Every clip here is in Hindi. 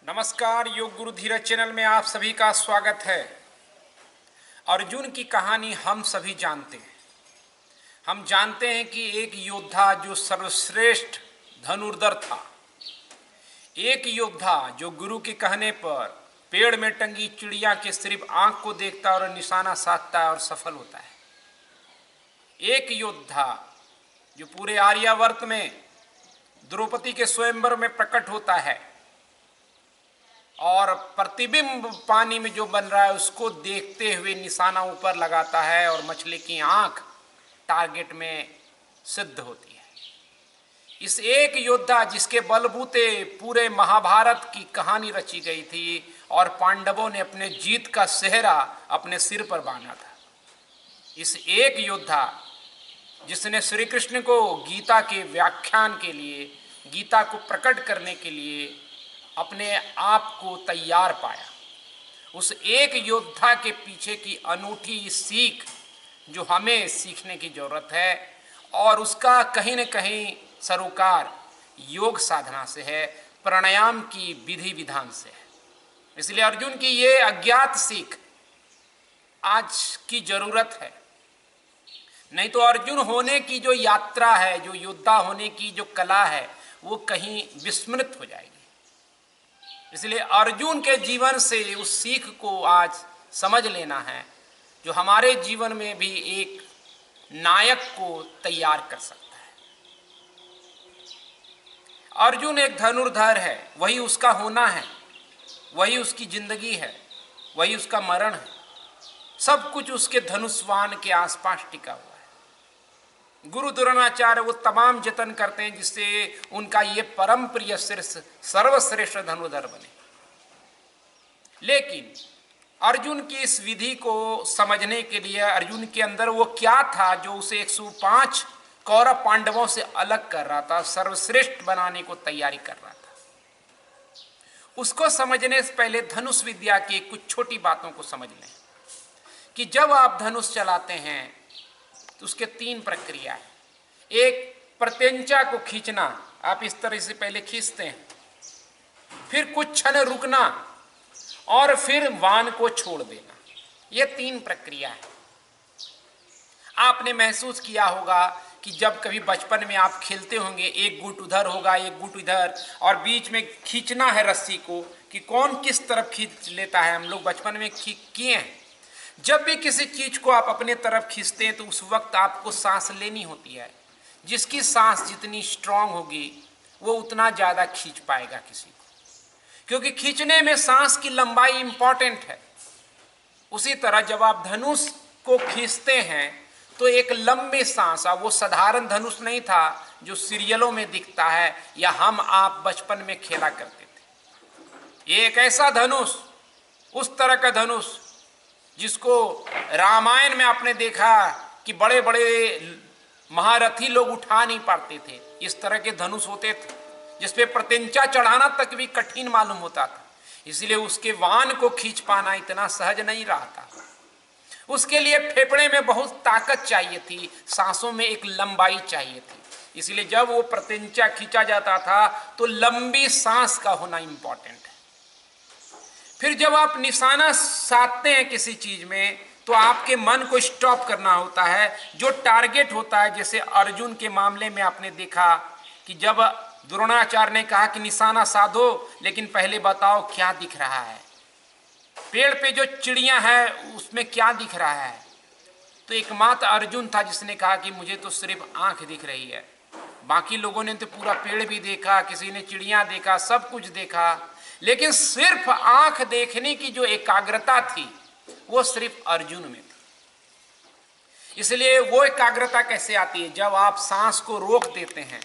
नमस्कार, योग गुरु धीरज चैनल में आप सभी का स्वागत है। अर्जुन की कहानी हम सभी जानते हैं। हम जानते हैं कि एक योद्धा जो सर्वश्रेष्ठ धनुर्धर था, एक योद्धा जो गुरु के कहने पर पेड़ में टंगी चिड़िया के सिर्फ आंख को देखता और निशाना साधता है और सफल होता है। एक योद्धा जो पूरे आर्यावर्त में द्रौपदी के स्वयंवर में प्रकट होता है और प्रतिबिंब पानी में जो बन रहा है उसको देखते हुए निशाना ऊपर लगाता है और मछली की आंख टारगेट में सिद्ध होती है। इस एक योद्धा जिसके बलबूते पूरे महाभारत की कहानी रची गई थी और पांडवों ने अपने जीत का सेहरा अपने सिर पर बांधा था। इस एक योद्धा जिसने श्री कृष्ण को गीता के व्याख्यान के लिए, गीता को प्रकट करने के लिए अपने आप को तैयार पाया, उस एक योद्धा के पीछे की अनूठी सीख जो हमें सीखने की जरूरत है और उसका कहीं न कहीं सरोकार योग साधना से है, प्राणायाम की विधि विधान से है। इसलिए अर्जुन की ये अज्ञात सीख आज की जरूरत है। नहीं तो अर्जुन होने की जो यात्रा है, जो योद्धा होने की जो कला है, वो कहीं विस्मृत हो जाएगी। इसलिए अर्जुन के जीवन से उस सीख को आज समझ लेना है जो हमारे जीवन में भी एक नायक को तैयार कर सकता है। अर्जुन एक धनुर्धर है, वही उसका होना है, वही उसकी जिंदगी है, वही उसका मरण है। सब कुछ उसके धनुष्वान के आसपास टिका हुआ है। गुरु द्रोणाचार्य वो तमाम जतन करते हैं जिससे उनका ये परम प्रिय सर्वश्रेष्ठ धनुर्धर बने। लेकिन अर्जुन की इस विधि को समझने के लिए अर्जुन के अंदर वो क्या था जो उसे 105 कौरव पांडवों से अलग कर रहा था, सर्वश्रेष्ठ बनाने को तैयारी कर रहा था, उसको समझने से पहले धनुष विद्या की कुछ छोटी बातों को समझ लें कि जब आप धनुष चलाते हैं तो उसके 3 प्रक्रिया है। एक, प्रत्यंचा को खींचना, आप इस तरह से पहले खींचते हैं, फिर कुछ क्षण रुकना और फिर बाण को छोड़ देना। ये 3 प्रक्रिया है। आपने महसूस किया होगा कि जब कभी बचपन में आप खेलते होंगे, एक गुट उधर होगा, एक गुट इधर, और बीच में खींचना है रस्सी को कि कौन किस तरफ खींच लेता है। हम लोग बचपन में किए हैं। जब भी किसी चीज को आप अपने तरफ खींचते हैं तो उस वक्त आपको सांस लेनी होती है। जिसकी सांस जितनी स्ट्रांग होगी वो उतना ज्यादा खींच पाएगा किसी को, क्योंकि खींचने में सांस की लंबाई इंपॉर्टेंट है। उसी तरह जब आप धनुष को खींचते हैं तो एक लंबी सांस, वो साधारण धनुष नहीं था जो सीरियलों में दिखता है या हम आप बचपन में खेला करते थे। ये एक ऐसा धनुष, उस तरह का धनुष जिसको रामायण में आपने देखा कि बड़े बड़े महारथी लोग उठा नहीं पाते थे। इस तरह के धनुष होते थे जिसपे प्रत्यंचा चढ़ाना तक भी कठिन मालूम होता था। इसलिए उसके वाहन को खींच पाना इतना सहज नहीं रहा था। उसके लिए फेफड़े में बहुत ताकत चाहिए थी, सांसों में एक लंबाई चाहिए थी। इसलिए जब वो प्रत्यंचा खींचा जाता था तो लंबी सांस का होना इंपॉर्टेंट है। फिर जब आप निशाना साधते हैं किसी चीज में तो आपके मन को स्टॉप करना होता है, जो टारगेट होता है। जैसे अर्जुन के मामले में आपने देखा कि जब द्रोणाचार्य ने कहा कि निशाना साधो, लेकिन पहले बताओ क्या दिख रहा है, पेड़ पे जो चिड़िया है उसमें क्या दिख रहा है। तो एकमात्र अर्जुन था जिसने कहा कि मुझे तो सिर्फ आंख दिख रही है। बाकी लोगों ने तो पूरा पेड़ भी देखा, किसी ने चिड़िया देखा, सब कुछ देखा, लेकिन सिर्फ आंख देखने की जो एकाग्रता थी वो सिर्फ अर्जुन में थी। इसलिए वो एकाग्रता कैसे आती है? जब आप सांस को रोक देते हैं।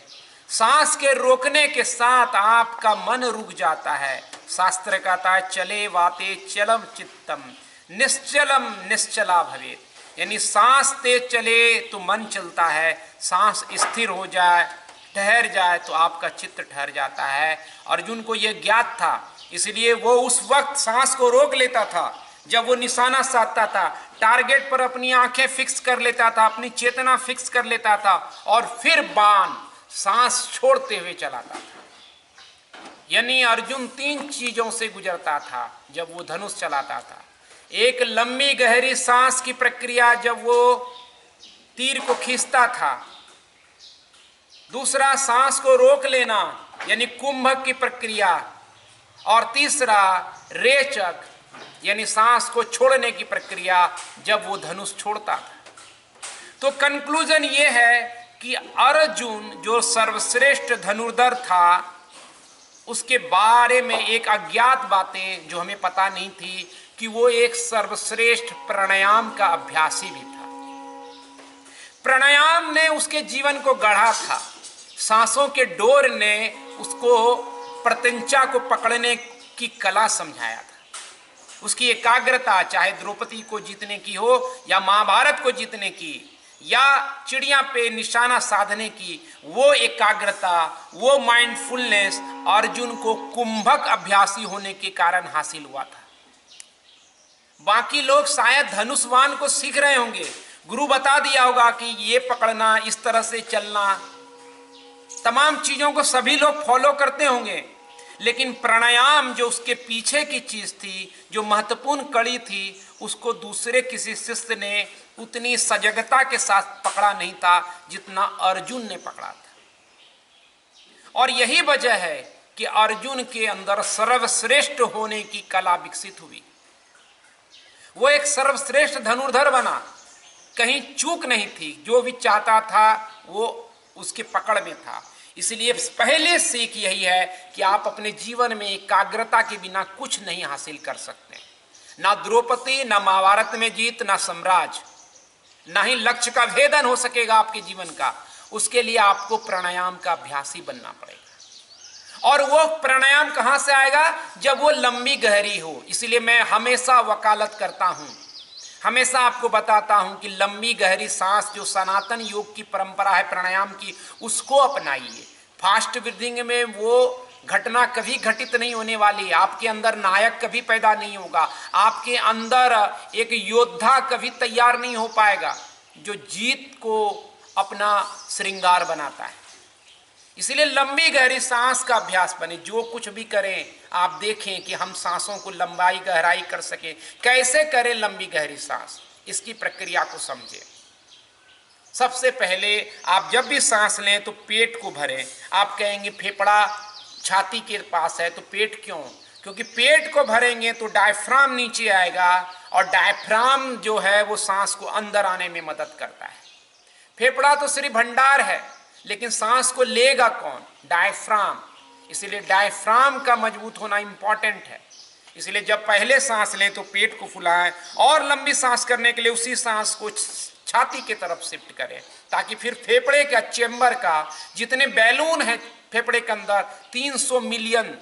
सांस के रोकने के साथ आपका मन रुक जाता है। शास्त्र कहता है चले वाते चलम चित्तम निश्चलम निश्चला भवेत, यानी सांस तेज चले तो मन चलता है, सांस स्थिर हो जाए, ठहर जाए तो आपका चित्त ठहर जाता है। अर्जुन को यह ज्ञात था, इसलिए वो उस वक्त सांस को रोक लेता था जब वो निशाना साधता था, टारगेट पर अपनी आंखें फिक्स कर लेता था, अपनी चेतना फिक्स कर लेता था और फिर बाण सांस छोड़ते हुए चलाता था। यानी अर्जुन 3 चीजों से गुजरता था जब वो धनुष चलाता था। एक लंबी गहरी सांस की प्रक्रिया जब वो तीर को खींचता था, दूसरा सांस को रोक लेना यानी कुंभक की प्रक्रिया, और तीसरा रेचक यानी सांस को छोड़ने की प्रक्रिया जब वो धनुष छोड़ता था। तो कंक्लूजन ये है कि अर्जुन जो सर्वश्रेष्ठ धनुर्धर था, उसके बारे में एक अज्ञात बातें जो हमें पता नहीं थी कि वो एक सर्वश्रेष्ठ प्राणायाम का अभ्यासी भी था। प्राणायाम ने उसके जीवन को गढ़ा था, सांसों के डोर ने उसको प्रत्यंचा को पकड़ने की कला समझाया था। उसकी एकाग्रता, चाहे द्रौपदी को जीतने की हो या महाभारत को जीतने की या चिड़िया पे निशाना साधने की, वो एकाग्रता, वो माइंडफुलनेस अर्जुन को कुंभक अभ्यासी होने के कारण हासिल हुआ था। बाकी लोग शायद धनुषवान को सीख रहे होंगे, गुरु बता दिया होगा कि ये पकड़ना, इस तरह से चलना, तमाम चीजों को सभी लोग फॉलो करते होंगे, लेकिन प्राणायाम जो उसके पीछे की चीज थी, जो महत्वपूर्ण कड़ी थी, उसको दूसरे किसी शिष्य ने उतनी सजगता के साथ पकड़ा नहीं था जितना अर्जुन ने पकड़ा था। और यही वजह है कि अर्जुन के अंदर सर्वश्रेष्ठ होने की कला विकसित हुई। वो एक सर्वश्रेष्ठ धनुर्धर बना, कहीं चूक नहीं थी, जो भी चाहता था वो उसके पकड़ में था। इसलिए पहले सीख यही है कि आप अपने जीवन में एकाग्रता के बिना कुछ नहीं हासिल कर सकते। ना द्रौपदी, ना महाभारत में जीत, ना साम्राज्य, ना ही लक्ष्य का भेदन हो सकेगा आपके जीवन का। उसके लिए आपको प्राणायाम का अभ्यासी बनना पड़ेगा। और वो प्राणायाम कहां से आएगा? जब वो लंबी गहरी हो। इसलिए मैं हमेशा वकालत करता हूं, हमेशा आपको बताता हूं कि लंबी गहरी सांस जो सनातन योग की परंपरा है प्राणायाम की, उसको अपनाइए। फास्ट ब्रीदिंग में वो घटना कभी घटित नहीं होने वाली। आपके अंदर नायक कभी पैदा नहीं होगा, आपके अंदर एक योद्धा कभी तैयार नहीं हो पाएगा जो जीत को अपना श्रृंगार बनाता है। इसलिए लंबी गहरी सांस का अभ्यास बने। जो कुछ भी करें आप देखें कि हम सांसों को लंबाई गहराई कर सके। कैसे करें लंबी गहरी सांस, इसकी प्रक्रिया को समझें। सबसे पहले आप जब भी सांस लें तो पेट को भरें। आप कहेंगे फेफड़ा छाती के पास है तो पेट क्यों? क्योंकि पेट को भरेंगे तो डायफ्राम नीचे आएगा, और डायफ्राम जो है वो सांस को अंदर आने में मदद करता है। फेफड़ा तो सिर्फ भंडार है, लेकिन सांस को लेगा कौन? डायफ्राम। इसलिए डायफ्राम का मजबूत होना इंपॉर्टेंट है। इसलिए जब पहले सांस लें तो पेट को फुलाएं, और लंबी सांस करने के लिए उसी सांस को छाती की तरफ शिफ्ट करें, ताकि फिर फेफड़े का चेंबर का जितने बैलून है फेफड़े के अंदर 300 मिलियन,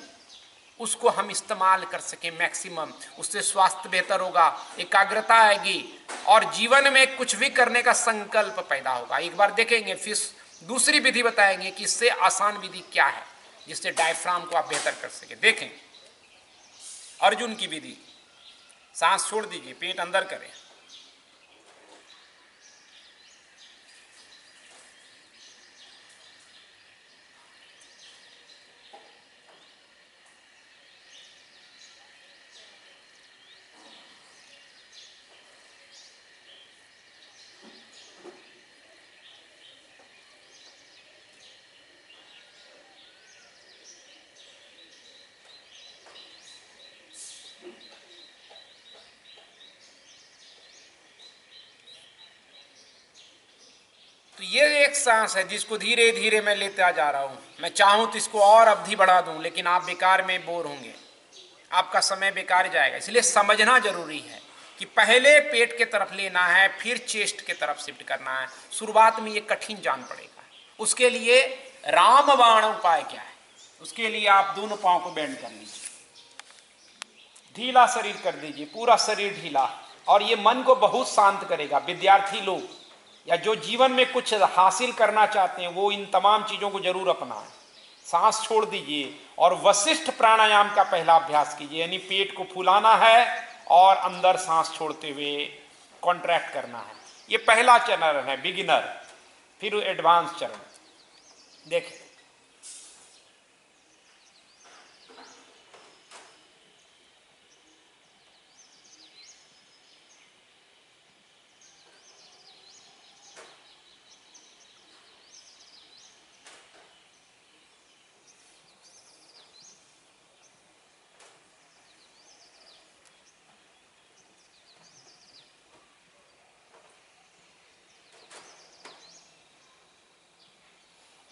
उसको हम इस्तेमाल कर सकें मैक्सिमम। उससे स्वास्थ्य बेहतर होगा, एकाग्रता आएगी, और जीवन में कुछ भी करने का संकल्प पैदा होगा। एक बार देखेंगे, फिर दूसरी विधि बताएंगे कि इससे आसान विधि क्या है जिससे डायफ्राम को आप बेहतर कर सके। देखें अर्जुन की विधि। सांस छोड़ दीजिए, पेट अंदर करें। तो ये एक सांस है जिसको धीरे धीरे मैं लेता जा रहा हूं। मैं चाहूं तो इसको और अवधि बढ़ा दूं, लेकिन आप बेकार में बोर होंगे, आपका समय बेकार जाएगा। इसलिए समझना जरूरी है कि पहले पेट के तरफ लेना है, फिर चेस्ट के तरफ शिफ्ट करना है। शुरुआत में ये कठिन जान पड़ेगा। उसके लिए रामबाण उपाय क्या है? उसके लिए आप दोनों पांव को बेंड कर लीजिए, ढीला शरीर कर दीजिए, पूरा शरीर ढीला, और ये मन को बहुत शांत करेगा। विद्यार्थी लोग या जो जीवन में कुछ हासिल करना चाहते हैं वो इन तमाम चीजों को जरूर अपनाएं। सांस छोड़ दीजिए और वशिष्ठ प्राणायाम का पहला अभ्यास कीजिए, यानी पेट को फुलाना है और अंदर सांस छोड़ते हुए कॉन्ट्रैक्ट करना है। ये पहला चरण है, बिगिनर। फिर एडवांस चरण। देखें,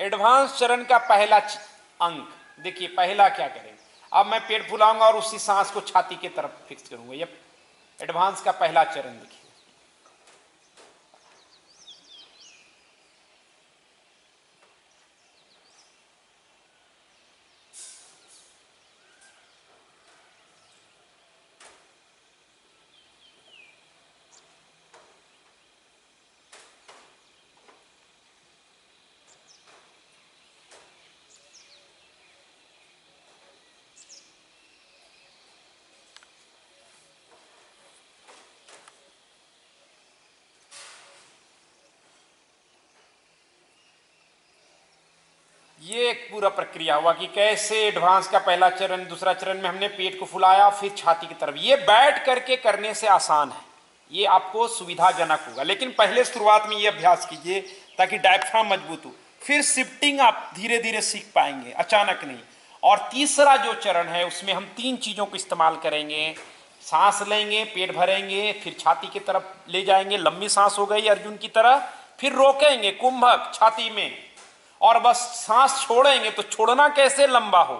एडवांस चरण का पहला अंक देखिए, पहला क्या करें, अब मैं पेट फुलाऊंगा और उसी सांस को छाती की तरफ फिक्स करूंगा। ये एडवांस का पहला चरण देखिए। ये एक पूरा प्रक्रिया हुआ कि कैसे एडवांस का पहला चरण, दूसरा चरण में हमने पेट को फुलाया, फिर छाती की तरफ। ये बैठ करके करने से आसान है, ये आपको सुविधाजनक होगा, लेकिन पहले शुरुआत में ये अभ्यास कीजिए ताकि डायफ्राम मजबूत हो। फिर शिफ्टिंग आप धीरे धीरे सीख पाएंगे, अचानक नहीं। और तीसरा जो चरण है उसमें हम 3 चीजों को इस्तेमाल करेंगे। सांस लेंगे, पेट भरेंगे, फिर छाती की तरफ ले जाएंगे, लंबी सांस हो गई अर्जुन की तरह, फिर रोकेंगे कुंभक छाती में, और बस सांस छोड़ेंगे। तो छोड़ना कैसे लंबा हो,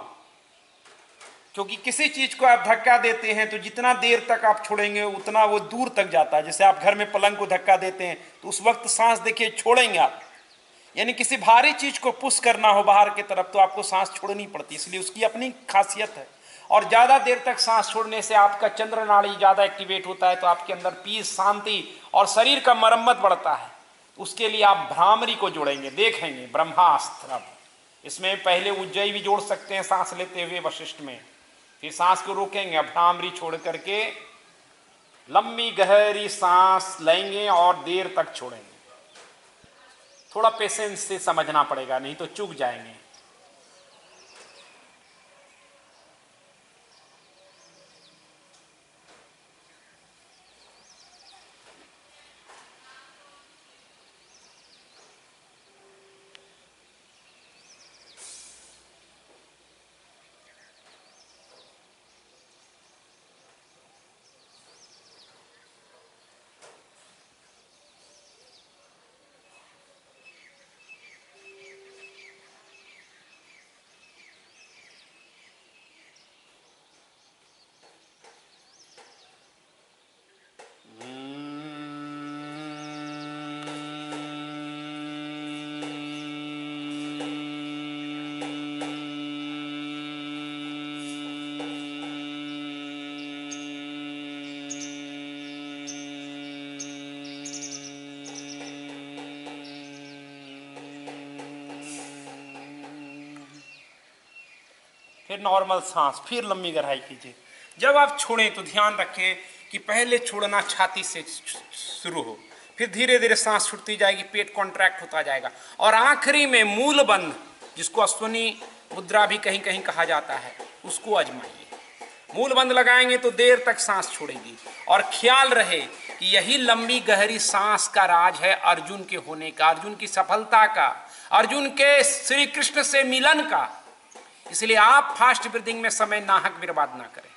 क्योंकि किसी चीज को आप धक्का देते हैं तो जितना देर तक आप छोड़ेंगे उतना वो दूर तक जाता है। जैसे आप घर में पलंग को धक्का देते हैं तो उस वक्त सांस देखिए छोड़ेंगे आप, यानी किसी भारी चीज को पुश करना हो बाहर की तरफ तो आपको सांस छोड़नी पड़ती है, इसलिए उसकी अपनी खासियत है। और ज्यादा देर तक सांस छोड़ने से आपका चंद्र नाड़ी ज्यादा एक्टिवेट होता है, तो आपके अंदर पीस, शांति और शरीर का मरम्मत बढ़ता है। उसके लिए आप भ्रामरी को जोड़ेंगे, देखेंगे ब्रह्मास्त्र। इसमें पहले उज्जयी भी जोड़ सकते हैं सांस लेते हुए वशिष्ठ में, फिर सांस को रोकेंगे, भ्रामरी छोड़ करके लंबी गहरी सांस लेंगे और देर तक छोड़ेंगे। थोड़ा पेशेंस से समझना पड़ेगा, नहीं तो चूक जाएंगे। फिर नॉर्मल सांस, फिर लंबी गहराई कीजिए। जब आप छोड़ें तो ध्यान रखें कि पहले छोड़ना छाती से शुरू हो, फिर धीरे धीरे सांस छूटती जाएगी, पेट कॉन्ट्रैक्ट होता जाएगा, और आखिरी में मूल बंध, जिसको अश्वनी मुद्रा भी कहीं कहीं कहा जाता है, उसको आजमाइए। मूल बंध लगाएंगे तो देर तक सांस छोड़ेगी। और ख्याल रहे कि यही लंबी गहरी सांस का राज है अर्जुन के होने का, अर्जुन की सफलता का, अर्जुन के श्री कृष्ण से मिलन का। इसलिए आप फास्ट ब्रीदिंग में समय नाहक बर्बाद ना करें।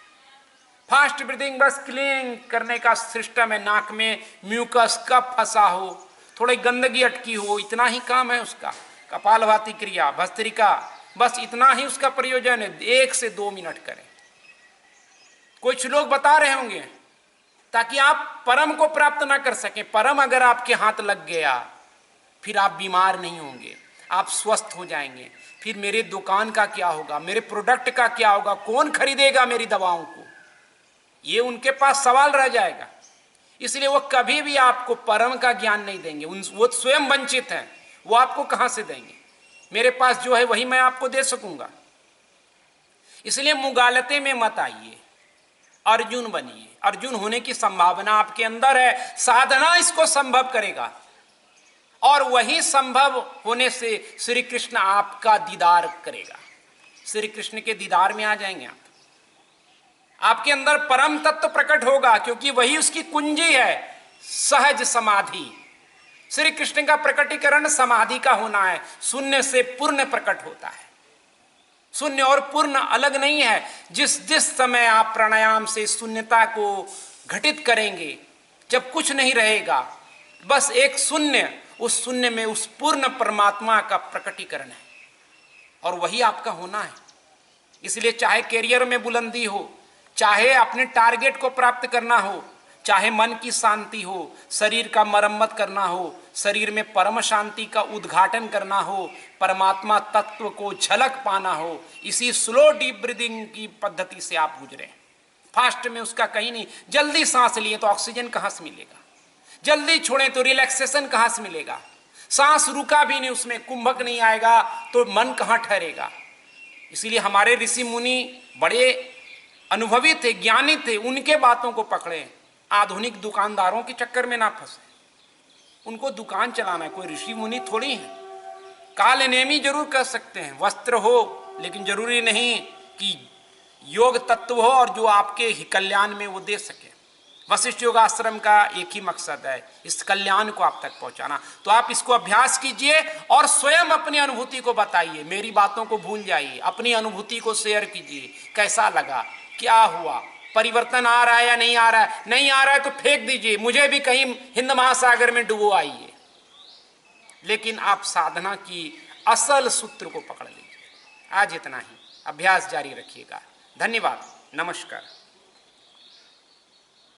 फास्ट ब्रीदिंग बस क्लीन करने का सिस्टम है, नाक में म्यूकस कफ फंसा हो, थोड़ी गंदगी अटकी हो, इतना ही काम है उसका। कपालभाति क्रिया, भस्त्रिका, बस इतना ही उसका प्रयोजन है। 1 से 2 मिनट करें। कुछ लोग बता रहे होंगे ताकि आप परम को प्राप्त ना कर सकें। परम अगर आपके हाथ लग गया फिर आप बीमार नहीं होंगे, आप स्वस्थ हो जाएंगे। फिर मेरे दुकान का क्या होगा, मेरे प्रोडक्ट का क्या होगा, कौन खरीदेगा मेरी दवाओं को, ये उनके पास सवाल रह जाएगा। इसलिए वो कभी भी आपको परम का ज्ञान नहीं देंगे, वो स्वयं वंचित हैं, वो आपको कहां से देंगे। मेरे पास जो है वही मैं आपको दे सकूंगा। इसलिए मुगालते में मत आइए, अर्जुन बनिए। अर्जुन होने की संभावना आपके अंदर है, साधना इसको संभव करेगा, और वही संभव होने से श्री कृष्ण आपका दीदार करेगा। श्री कृष्ण के दीदार में आ जाएंगे आप, आपके अंदर परम तत्व प्रकट होगा, क्योंकि वही उसकी कुंजी है, सहज समाधि। श्री कृष्ण का प्रकटीकरण समाधि का होना है। शून्य से पूर्ण प्रकट होता है। शून्य और पूर्ण अलग नहीं है। जिस जिस समय आप प्राणायाम से शून्यता को घटित करेंगे, जब कुछ नहीं रहेगा, बस एक शून्य, उस शून्य में उस पूर्ण परमात्मा का प्रकटीकरण है, और वही आपका होना है। इसलिए चाहे कैरियर में बुलंदी हो, चाहे अपने टारगेट को प्राप्त करना हो, चाहे मन की शांति हो, शरीर का मरम्मत करना हो, शरीर में परम शांति का उद्घाटन करना हो, परमात्मा तत्व को झलक पाना हो, इसी स्लो डीप ब्रीदिंग की पद्धति से आप गुजरे। फास्ट में उसका कहीं नहीं। जल्दी सांस लिए तो ऑक्सीजन कहाँ से मिलेगा, जल्दी छोड़ें तो रिलैक्सेशन कहाँ से मिलेगा, सांस रुका भी नहीं, उसमें कुंभक नहीं आएगा तो मन कहाँ ठहरेगा। इसीलिए हमारे ऋषि मुनि बड़े अनुभवी थे, ज्ञानी थे, उनके बातों को पकड़े। आधुनिक दुकानदारों के चक्कर में ना फंसे। उनको दुकान चलाना है, कोई ऋषि मुनि थोड़ी है। कालनेमी जरूर कर सकते हैं, वस्त्र हो, लेकिन जरूरी नहीं कि योग तत्व हो और जो आपके ही कल्याण में वो दे सके। वशिष्ठ योगाश्रम का एक ही मकसद है, इस कल्याण को आप तक पहुंचाना। तो आप इसको अभ्यास कीजिए और स्वयं अपनी अनुभूति को बताइए। मेरी बातों को भूल जाइए, अपनी अनुभूति को शेयर कीजिए। कैसा लगा, क्या हुआ, परिवर्तन आ रहा है या नहीं आ रहा है। नहीं आ रहा है तो फेंक दीजिए, मुझे भी कहीं हिंद महासागर में डुबो आइए, लेकिन आप साधना की असल सूत्र को पकड़ लीजिए। आज इतना ही, अभ्यास जारी रखिएगा। धन्यवाद, नमस्कार।